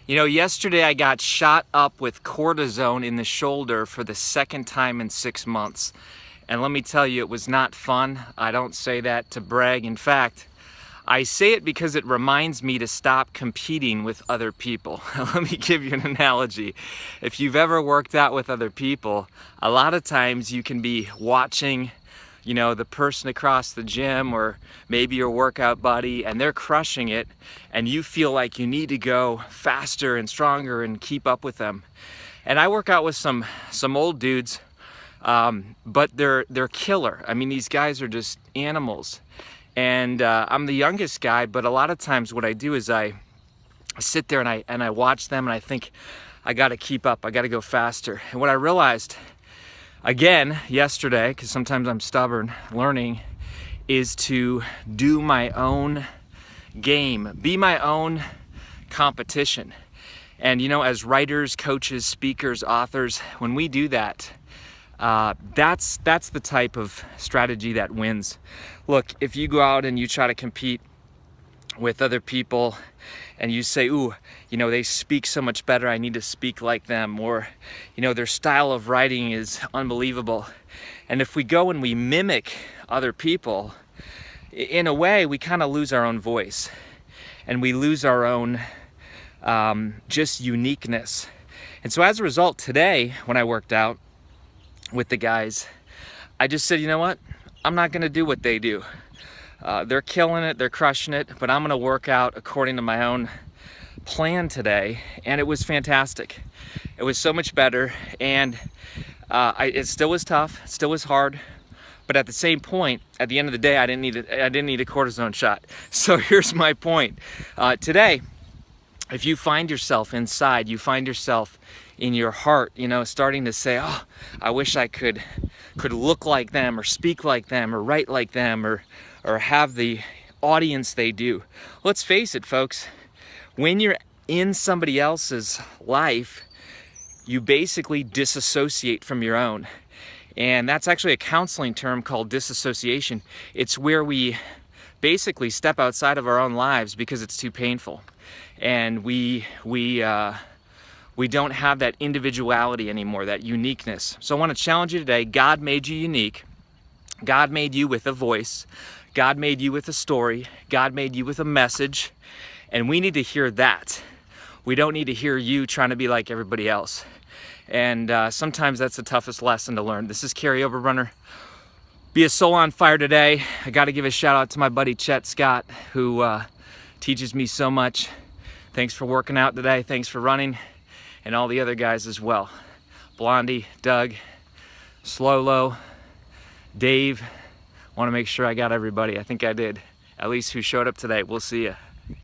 You know, yesterday I got shot up with cortisone in the shoulder for the second time in 6 months. And let me tell you, it was not fun. I don't say that to brag. In fact, I say it because it reminds me to stop competing with other people. Let me give you an analogy. If you've ever worked out with other people, a lot of times you can be watching, you know, the person across the gym or maybe your workout buddy, and they're crushing it, and you feel like you need to go faster and stronger and keep up with them. And I work out with some old dudes, but they're killer. I mean, these guys are just animals. And I'm the youngest guy, but a lot of times what I do is I sit there and I watch them and I think, I gotta keep up, I gotta go faster. And what I realized again yesterday, because sometimes I'm stubborn, learning is to do my own game, be my own competition. And you know, as writers, coaches, speakers, authors, when we do that, that's the type of strategy that wins. Look, if you go out and you try to compete with other people and you say, ooh, you know, they speak so much better, I need to speak like them, or, you know, their style of writing is unbelievable. And if we go and we mimic other people, in a way, we kind of lose our own voice and we lose our own just uniqueness. And so as a result, today, when I worked out with the guys, I just said, you know what? I'm not gonna do what they do. They're killing it, they're crushing it, but I'm gonna work out according to my own plan today, and it was fantastic. It was so much better, and it still was tough, it still was hard, but at the same point, at the end of the day, I didn't need a cortisone shot. So here's my point. Today, if you find yourself inside, you find yourself in your heart, you know, starting to say, oh, I wish I could look like them, or speak like them, or write like them, or have the audience they do. Let's face it, folks, when you're in somebody else's life, you basically disassociate from your own. And that's actually a counseling term called disassociation. It's where we basically step outside of our own lives because it's too painful. And we don't have that individuality anymore, that uniqueness. So I want to challenge you today. God made you unique. God made you with a voice. God made you with a story. God made you with a message. And we need to hear that. We don't need to hear you trying to be like everybody else. And sometimes that's the toughest lesson to learn. This is Carryover Runner. Be a soul on fire today. I got to give a shout out to my buddy Chet Scott, who teaches me so much. Thanks for working out today. Thanks for running. And all the other guys as well. Blondie, Doug, Slowlo, Dave. Want to make sure I got everybody. I think I did. At least who showed up today. We'll see ya.